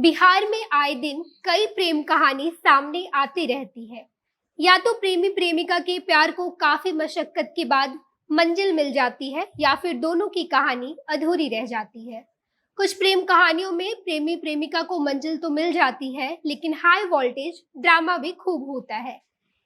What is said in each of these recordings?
बिहार में आए दिन कई प्रेम कहानी सामने आती रहती है। या तो प्रेमी प्रेमिका के प्यार को काफी मशक्कत के बाद मंजिल मिल जाती है या फिर दोनों की कहानी अधूरी रह जाती है। कुछ प्रेम कहानियों में प्रेमी प्रेमिका को मंजिल तो मिल जाती है, लेकिन हाई वोल्टेज ड्रामा भी खूब होता है।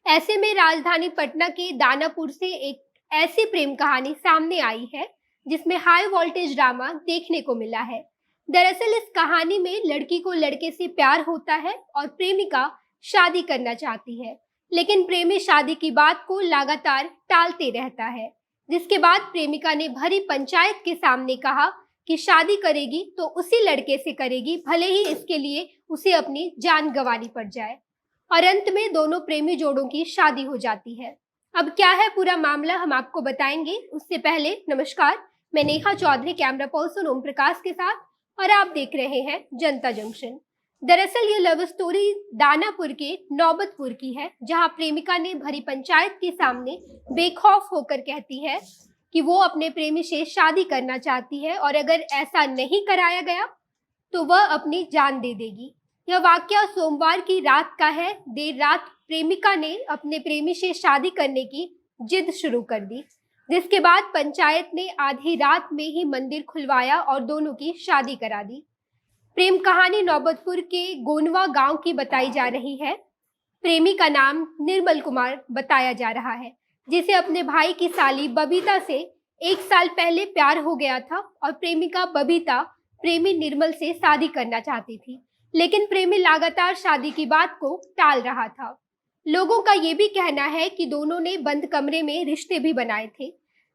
ऐसे में राजधानी पटना के दानापुर से एक ऐसी प्रेम कहानी सामने आई है जिसमें हाई वोल्टेज ड्रामा देखने को मिला है। दरअसल इस कहानी में लड़की को लड़के से प्यार होता है और प्रेमिका शादी करना चाहती है, लेकिन प्रेमी शादी की बात को लगातार टालते रहता है। जिसके बाद प्रेमिका ने भरी पंचायत के सामने कहा कि शादी करेगी तो उसी लड़के से करेगी, भले ही इसके लिए उसे अपनी जान गंवानी पड़ जाए। और अंत में दोनों प्रेमी जोड़ों की शादी हो जाती है। अब क्या है पूरा मामला, हम आपको बताएंगे। उससे पहले नमस्कार, मैं नेहा चौधरी कैमरा पर्सन ओम प्रकाश के साथ, और आप देख रहे हैं जनता जंक्शन। दरअसल ये लव स्टोरी दानापुर के नौबतपुर की है, जहां प्रेमिका ने भरी पंचायत के सामने बेखौफ होकर कहती है कि वो अपने प्रेमी से शादी करना चाहती है और अगर ऐसा नहीं कराया गया तो वह अपनी जान दे देगी। यह वाकया सोमवार की रात का है। देर रात प्रेमिका ने अपने प्रेमी से शादी करने की जिद शुरू कर दी, जिसके बाद पंचायत ने आधी रात में ही मंदिर खुलवाया और दोनों की शादी करा दी। प्रेम कहानी नौबतपुर के गोनवा गांव की बताई जा रही है। प्रेमी का नाम निर्मल कुमार बताया जा रहा है, जिसे अपने भाई की साली बबीता से 1 साल पहले प्यार हो गया था और प्रेमिका बबीता प्रेमी निर्मल से शादी करना चाहती थी, लेकिन प्रेमी लगातार शादी की बात को टाल रहा था। लोगों का ये भी कहना है कि दोनों ने बंद कमरे में रिश्ते भी बनाए थे,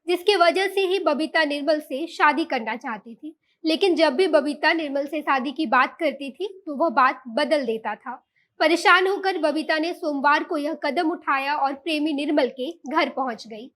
जिसकी वजह से ही बबीता निर्मल से शादी करना चाहती थी। लेकिन जब भी बबीता निर्मल से शादी की बात करती थी तो वह बात बदल देता था। परेशान होकर बबीता ने सोमवार को यह कदम उठाया और प्रेमी निर्मल के घर पहुंच गई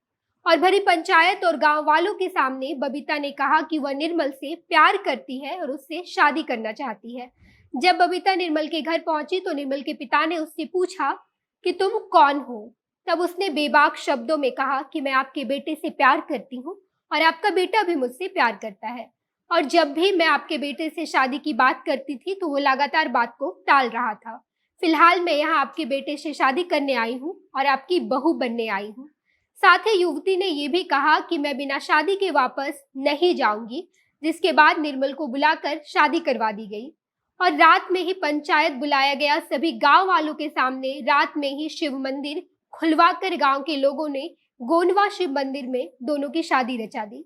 और भरी पंचायत और गांव वालों के सामने बबीता ने कहा कि वह निर्मल से प्यार करती है और उससे शादी करना चाहती है। जब बबीता निर्मल के घर पहुंची तो निर्मल के पिता ने उससे पूछा कि तुम कौन हो। तब उसने बेबाक शब्दों में कहा कि मैं आपके बेटे से प्यार करती हूँ और आपका बेटा भी मुझसे प्यार करता है, और जब भी मैं आपके बेटे से शादी की बात करती थी तो वो लगातार बात को टाल रहा था। फिलहाल मैं यहाँ आपके बेटे से शादी करने आई हूँ और आपकी बहू बनने आई हूँ। साथ ही युवती ने ये भी कहा कि मैं बिना शादी के वापस नहीं जाऊंगी, जिसके बाद निर्मल को बुलाकर शादी करवा दी गई और रात में ही पंचायत बुलाया गया। सभी गांव वालों के सामने रात में ही शिव मंदिर खुलवाकर गांव के लोगों ने गोनवा शिव मंदिर में दोनों की शादी रचा दी।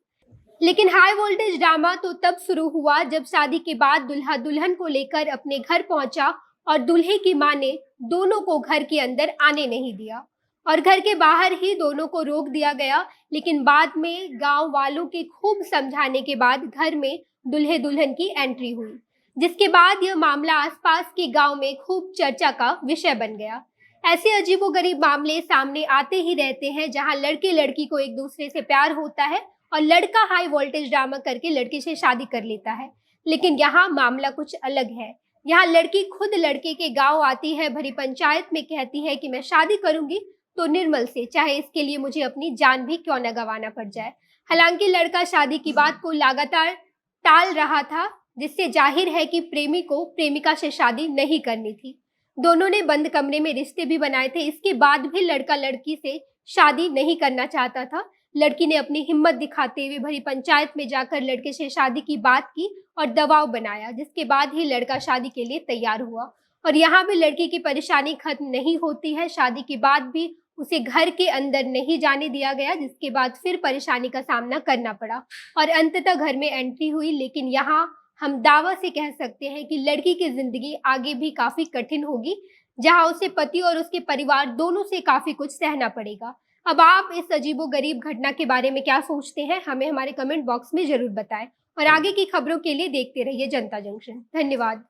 लेकिन हाई वोल्टेज ड्रामा तो तब शुरू हुआ जब शादी के बाद दुल्हा दुल्हन को लेकर अपने घर पहुंचा और दूल्हे की मां ने दोनों को घर के अंदर आने नहीं दिया और घर के बाहर ही दोनों को रोक दिया गया। लेकिन बाद में गांव वालों के खूब समझाने के बाद घर में दूल्हे दुल्हन की एंट्री हुई, जिसके बाद यह मामला आसपास के गांव में खूब चर्चा का विषय बन गया। ऐसे अजीबोगरीब मामले सामने आते ही रहते हैं, जहां लड़के लड़की को एक दूसरे से प्यार होता है और लड़का हाई वोल्टेज ड्रामा करके लड़की से शादी कर लेता है। लेकिन यहाँ मामला कुछ अलग है। यहाँ लड़की खुद लड़के के गांव आती है, भरी पंचायत में कहती है कि मैं शादी करूंगी तो निर्मल से, चाहे इसके लिए मुझे अपनी जान भी क्यों न गंवाना पड़ जाए। हालांकि लड़का शादी की बात को लगातार टाल रहा था, जिससे जाहिर है कि प्रेमी को प्रेमिका से शादी नहीं करनी थी। दोनों ने बंद कमरे में रिश्ते भी बनाए थे। इसके बाद भी लड़का लड़की से शादी नहीं करना चाहता था। लड़की ने अपनी हिम्मत दिखाते हुए भरी पंचायत में जाकर लड़के से शादी की बात की और दबाव बनाया, जिसके बाद ही लड़का शादी के लिए तैयार हुआ। और यहाँ भी लड़की की परेशानी खत्म नहीं होती है। शादी के बाद भी उसे घर के अंदर नहीं जाने दिया गया, जिसके बाद फिर परेशानी का सामना करना पड़ा और अंततः घर में एंट्री हुई। लेकिन यहाँ हम दावा से कह सकते हैं कि लड़की की जिंदगी आगे भी काफी कठिन होगी, जहां उसे पति और उसके परिवार दोनों से काफी कुछ सहना पड़ेगा। अब आप इस अजीबोगरीब घटना के बारे में क्या सोचते हैं, हमें हमारे कमेंट बॉक्स में जरूर बताएं और आगे की खबरों के लिए देखते रहिए जनता जंक्शन। धन्यवाद।